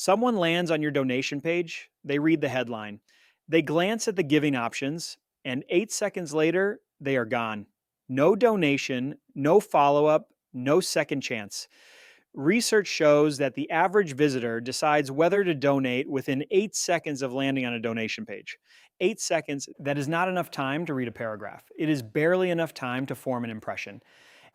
Someone lands on your donation page, they read the headline, they glance at the giving options, and 8 seconds later, they are gone. No donation, no follow up, no second chance. Research shows that the average visitor decides whether to donate within 8 seconds of landing on a donation page. 8 seconds, that is not enough time to read a paragraph. It is barely enough time to form an impression.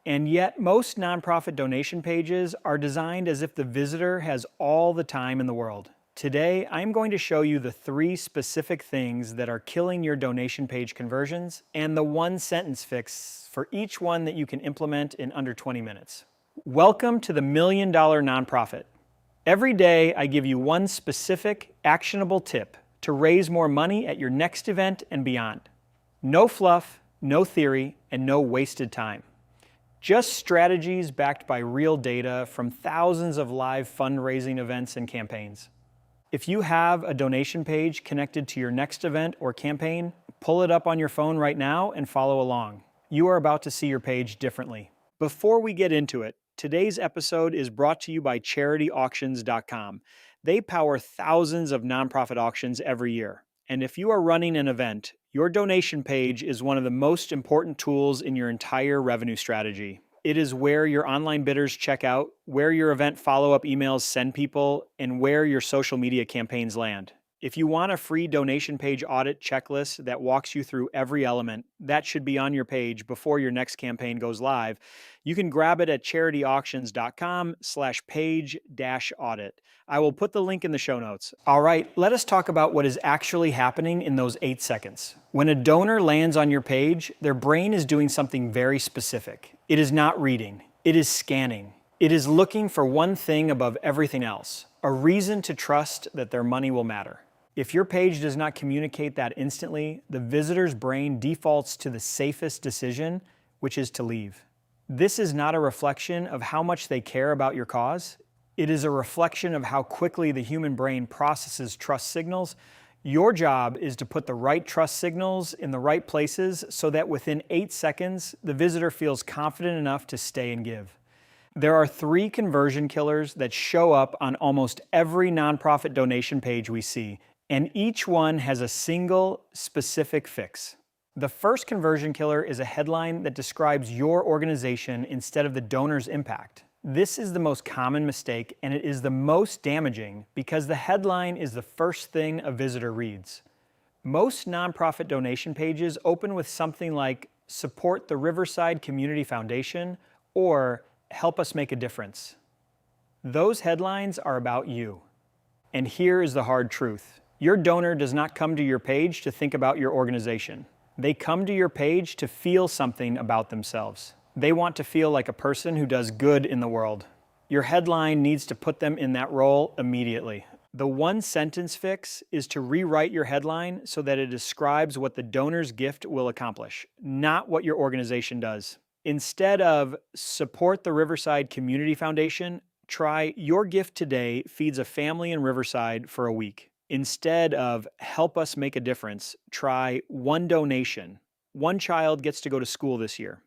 And yet, most nonprofit donation pages are designed as if the visitor has all the time in the world. Today, I'm going to show you the 3 specific things that are killing your donation page conversions and the one sentence fix for each one that you can implement in under 20 minutes. Welcome to the $1 Million Nonprofit. Every day, I give you one specific, actionable tip to raise more money at your next event and beyond. No fluff, no theory, and no wasted time. Just strategies backed by real data from thousands of live fundraising events and campaigns. If you have a donation page connected to your next event or campaign, pull it up on your phone right now and follow along. You are about to see your page differently. Before we get into it, today's episode is brought to you by CharityAuctions.com. They power thousands of nonprofit auctions every year. And if you are running an event, your donation page is one of the most important tools in your entire revenue strategy. It is where your online bidders check out, where your event follow-up emails send people, and where your social media campaigns land. If you want a free donation page audit checklist that walks you through every element, that should be on your page before your next campaign goes live. You can grab it at charityauctions.com/page-audit. I will put the link in the show notes. All right, let us talk about what is actually happening in those 8 seconds. When a donor lands on your page, their brain is doing something very specific. It is not reading, it is scanning. It is looking for one thing above everything else, a reason to trust that their money will matter. If your page does not communicate that instantly, the visitor's brain defaults to the safest decision, which is to leave. This is not a reflection of how much they care about your cause. It is a reflection of how quickly the human brain processes trust signals. Your job is to put the right trust signals in the right places so that within 8 seconds, the visitor feels confident enough to stay and give. There are 3 conversion killers that show up on almost every nonprofit donation page we see, and each one has a single, specific fix. The first conversion killer is a headline that describes your organization instead of the donor's impact. This is the most common mistake, and it is the most damaging because the headline is the first thing a visitor reads. Most nonprofit donation pages open with something like "Support the Riverside Community Foundation" or "Help us make a difference." Those headlines are about you. And here is the hard truth. Your donor does not come to your page to think about your organization. They come to your page to feel something about themselves. They want to feel like a person who does good in the world. Your headline needs to put them in that role immediately. The one sentence fix is to rewrite your headline so that it describes what the donor's gift will accomplish, not what your organization does. Instead of "Support the Riverside Community Foundation," try "Your gift today feeds a family in Riverside for a week." Instead of "Help us make a difference," try "One donation. One child gets to go to school this year."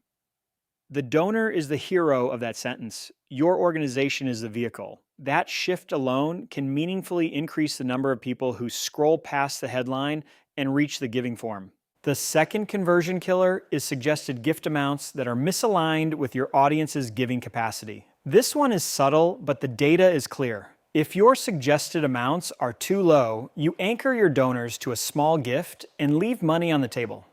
The donor is the hero of that sentence. Your organization is the vehicle. That shift alone can meaningfully increase the number of people who scroll past the headline and reach the giving form. The second conversion killer is suggested gift amounts that are misaligned with your audience's giving capacity. This one is subtle, but the data is clear. If your suggested amounts are too low, you anchor your donors to a small gift and leave money on the table.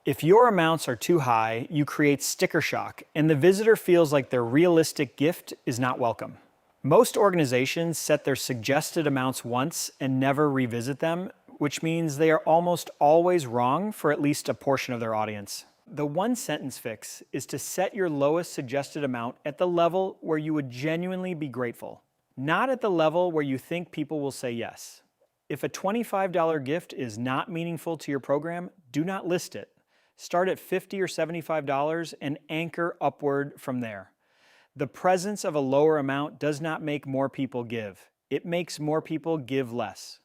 If your amounts are too high, you create sticker shock, and the visitor feels like their realistic gift is not welcome. Most organizations set their suggested amounts once and never revisit them, which means they are almost always wrong for at least a portion of their audience. The one sentence fix is to set your lowest suggested amount at the level where you would genuinely be grateful, not at the level where you think people will say yes. If a $25 gift is not meaningful to your program, do not list it. Start at $50 or $75 and anchor upward from there. The presence of a lower amount does not make more people give. It makes more people give less.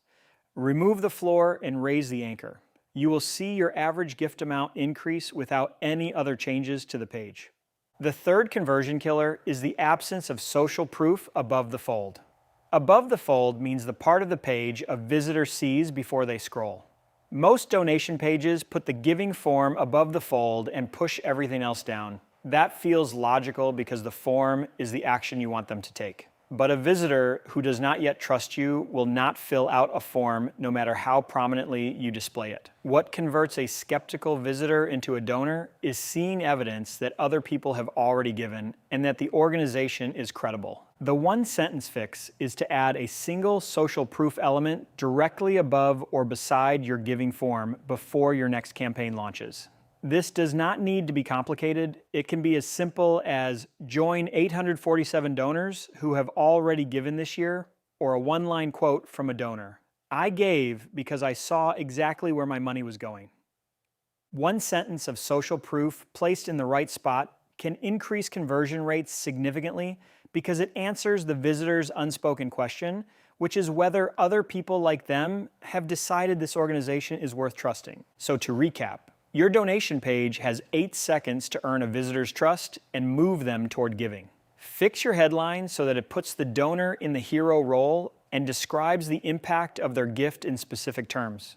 Remove the floor and raise the anchor. You will see your average gift amount increase without any other changes to the page. The third conversion killer is the absence of social proof above the fold. Above the fold means the part of the page a visitor sees before they scroll. Most donation pages put the giving form above the fold and push everything else down. That feels logical because the form is the action you want them to take. But a visitor who does not yet trust you will not fill out a form no matter how prominently you display it. What converts a skeptical visitor into a donor is seeing evidence that other people have already given and that the organization is credible. The one-sentence fix is to add a single social proof element directly above or beside your giving form before your next campaign launches. This does not need to be complicated. It can be as simple as join 847 donors who have already given this year, or a one-line quote from a donor. I gave because I saw exactly where my money was going. One sentence of social proof placed in the right spot can increase conversion rates significantly because it answers the visitor's unspoken question, which is whether other people like them have decided this organization is worth trusting. So to recap, your donation page has 8 seconds to earn a visitor's trust and move them toward giving. Fix your headline so that it puts the donor in the hero role and describes the impact of their gift in specific terms.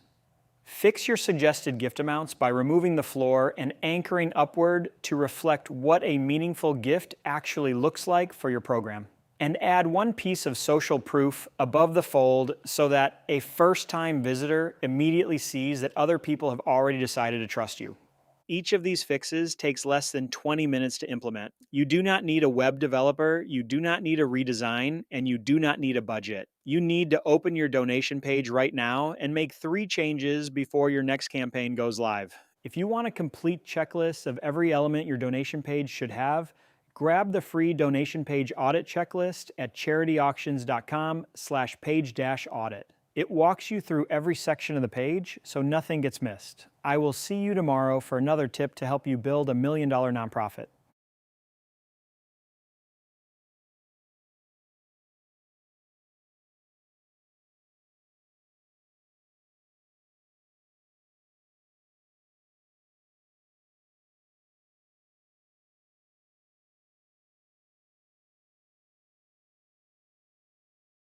Fix your suggested gift amounts by removing the floor and anchoring upward to reflect what a meaningful gift actually looks like for your program. And add one piece of social proof above the fold so that a first-time visitor immediately sees that other people have already decided to trust you. Each of these fixes takes less than 20 minutes to implement. You do not need a web developer, you do not need a redesign, and you do not need a budget. You need to open your donation page right now and make 3 changes before your next campaign goes live. If you want a complete checklist of every element your donation page should have, grab the free donation page audit checklist at charityauctions.com/page-audit. It walks you through every section of the page so nothing gets missed. I will see you tomorrow for another tip to help you build a $1 million nonprofit.